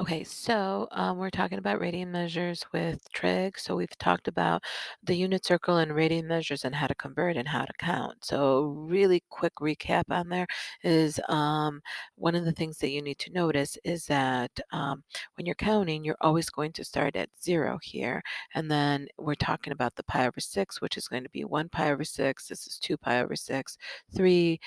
Okay, so we're talking about radian measures with trig. So we've talked about the unit circle and radian measures and how to convert and how to count. So really quick recap on there is one of the things that you need to notice is that when you're counting, you're always going to start at 0 here. And then we're talking about the pi over 6, which is going to be 1 pi over 6. This is 2 pi over 6, 3,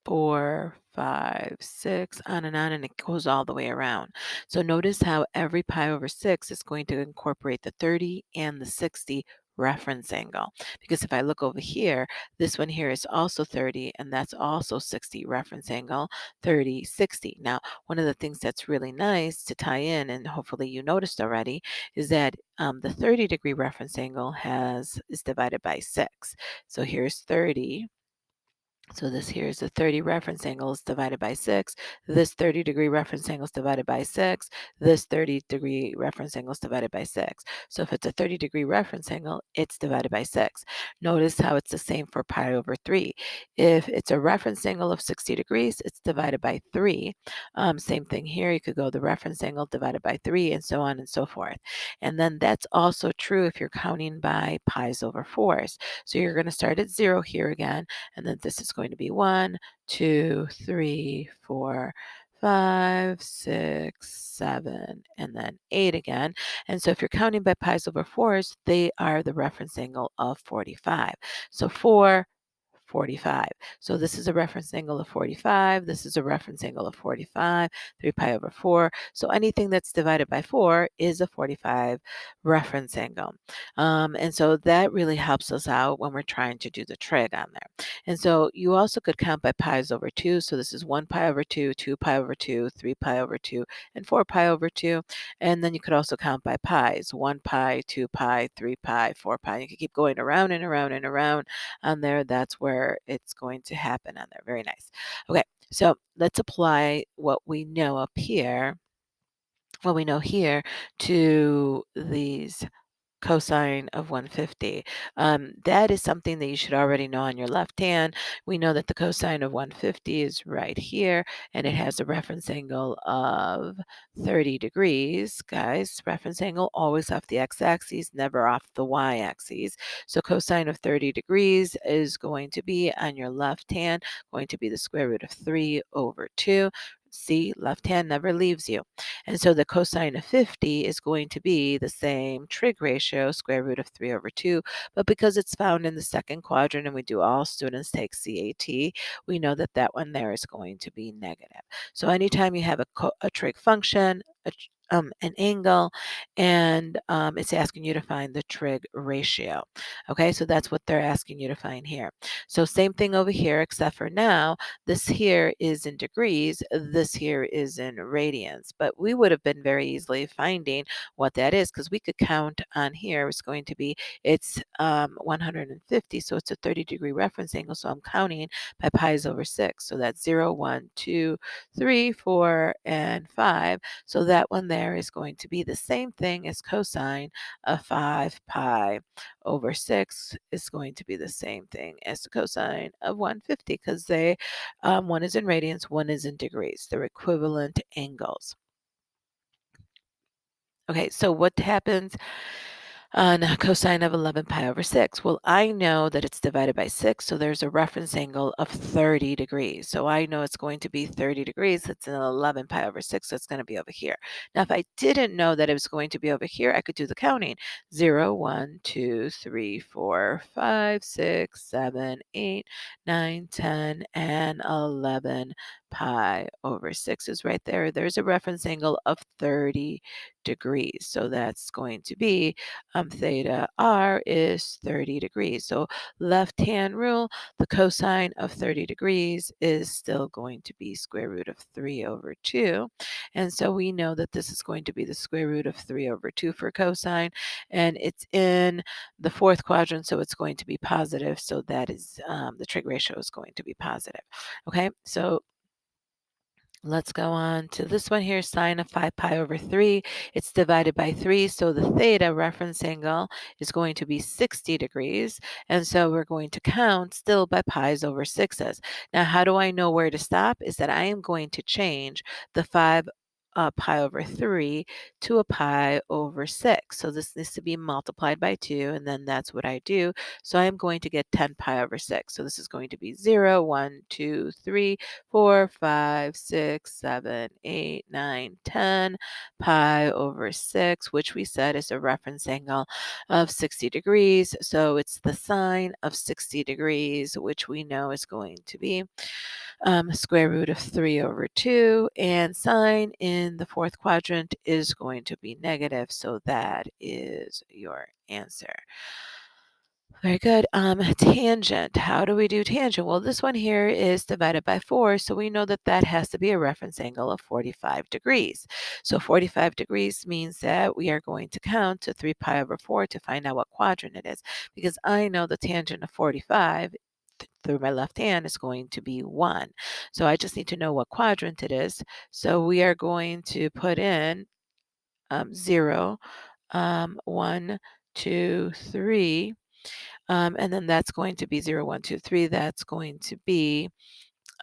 4, 5, 6, on, and it goes all the way around. So notice how every pi over 6 is going to incorporate the 30 and the 60 reference angle. Because if I look over here, this one here is also 30, and that's also 60 reference angle, 30, 60. Now, one of the things that's really nice to tie in, and hopefully you noticed already, is that the 30-degree reference angle is divided by 6. So here's 30. So this here is the 30 reference angles divided by 6. This 30-degree reference angle is divided by 6. This 30-degree reference angle is divided by 6. So if it's a 30-degree reference angle, it's divided by 6. Notice how it's the same for pi over 3. If it's a reference angle of 60 degrees, it's divided by 3. Same thing here. You could go the reference angle divided by 3 and so on and so forth. And then that's also true if you're counting by pi's over 4s. So you're going to start at 0 here again, and then this is going to be 1, 2, 3, 4, 5, 6, 7, and then 8 again. And so if you're counting by pi's over 4s, they are the reference angle of 45. So 4, 45. So this is a reference angle of 45. This is a reference angle of 45, 3 pi over 4. So anything that's divided by 4 is a 45 reference angle. And so that really helps us out when we're trying to do the trig on there. And so you also could count by pi's over 2. So this is 1 pi over 2, 2 pi over 2, 3 pi over 2, and 4 pi over 2. And then you could also count by pi's, 1 pi, 2 pi, 3 pi, 4 pi. You could keep going around and around and around on there. That's where it's going to happen on there. Very nice. Okay, so let's apply what we know up here, what we know here, to these cosine of 150. That is something that you should already know on your left hand. We know that the cosine of 150 is right here, and it has a reference angle of 30 degrees. Guys, reference angle always off the x-axis, never off the y-axis. So cosine of 30 degrees is going to be on your left hand, going to be the square root of 3 over 2. See, left hand never leaves you. And so the cosine of 50 is going to be the same trig ratio, square root of 3 over 2. But because it's found in the second quadrant and we do all students take CAT, we know that that one there is going to be negative. So anytime you have a trig function, an angle, and it's asking you to find the trig ratio. Okay, so that's what they're asking you to find here. So same thing over here, except for now, this here is in degrees, this here is in radians. But we would have been very easily finding what that is because we could count on here. It's going to be, it's 150, so it's a 30-degree reference angle. So I'm counting by pi's over 6. So that's 0, 1, 2, 3, 4, and 5. So that one there is going to be the same thing as cosine of 5 pi over 6 is going to be the same thing as the cosine of 150 because one is in radians, one is in degrees. They're equivalent angles. Okay, so what happens on cosine of 11 pi over 6? Well, I know that it's divided by 6, so there's a reference angle of 30 degrees. So I know it's going to be 30 degrees. It's an 11 pi over 6, so it's going to be over here. Now, if I didn't know that it was going to be over here, I could do the counting. 0, 1, 2, 3, 4, 5, 6, 7, 8, 9, 10, and 11 pi over 6 is right there. There's a reference angle of 30 degrees. So that's going to be theta r is 30 degrees. So left hand rule, the cosine of 30 degrees is still going to be square root of 3 over 2. And so we know that this is going to be the square root of 3 over 2 for cosine. And it's in the fourth quadrant, so it's going to be positive. So that is the trig ratio is going to be positive. Okay, so let's go on to this one here, sine of 5 pi over 3. It's divided by 3, so the theta reference angle is going to be 60 degrees. And so we're going to count still by pi's over 6's. Now, how do I know where to stop? Is that I am going to change the 5 a pi over 3 to a pi over 6. So this needs to be multiplied by 2, and then that's what I do. So I'm going to get 10 pi over 6. So this is going to be 0, 1, 2, 3, 4, 5, 6, 7, 8, 9, 10 pi over 6, which we said is a reference angle of 60 degrees. So it's the sine of 60 degrees, which we know is going to be square root of 3 over 2, and sine in the fourth quadrant is going to be negative, so that is your answer. Very good. Tangent. How do we do tangent? Well, this one here is divided by 4, so we know that that has to be a reference angle of 45 degrees. So 45 degrees means that we are going to count to 3 pi over 4 to find out what quadrant it is, because I know the tangent of 45 through my left hand is going to be 1. So I just need to know what quadrant it is. So we are going to put in 0, 1, 2, 3. And then that's going to be 0, 1, 2, 3. That's going to be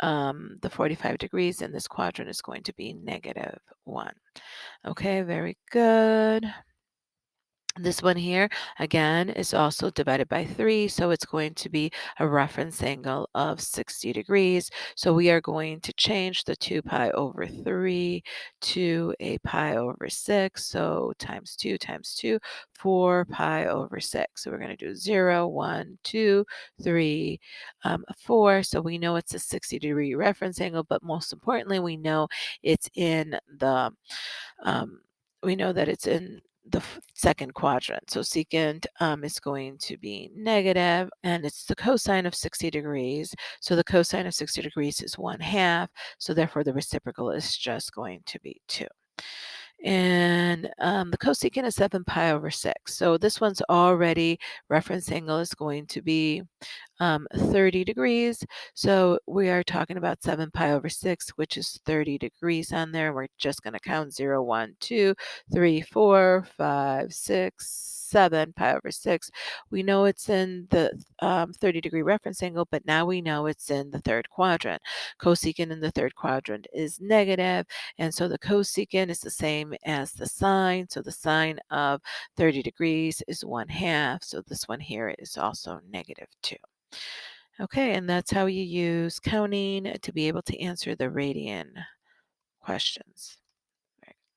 the 45 degrees, and this quadrant is going to be -1. Okay, very good. This one here, again, is also divided by 3, so it's going to be a reference angle of 60 degrees. So we are going to change the 2 pi over 3 to a pi over 6. So times 2 times 2, 4 pi over 6. So we're going to do 0, 1, 2, 3, 4. So we know it's a 60-degree reference angle, but most importantly, um, we know that it's in the second quadrant. So secant is going to be negative, and it's the cosine of 60 degrees. So the cosine of 60 degrees is 1/2. So therefore, the reciprocal is just going to be 2. And the cosecant is 7 pi over 6. So this one's already reference angle is going to be 30 degrees. So we are talking about 7 pi over 6, which is 30 degrees on there. We're just going to count 0, 1, 2, 3, 4, 5, 6, 7 pi over 6. We know it's in the 30-degree reference angle, but now we know it's in the third quadrant. Cosecant in the third quadrant is negative, and so the cosecant is the same as the sine. So the sine of 30 degrees is 1/2. So this one here is also -2. Okay, and that's how you use counting to be able to answer the radian questions.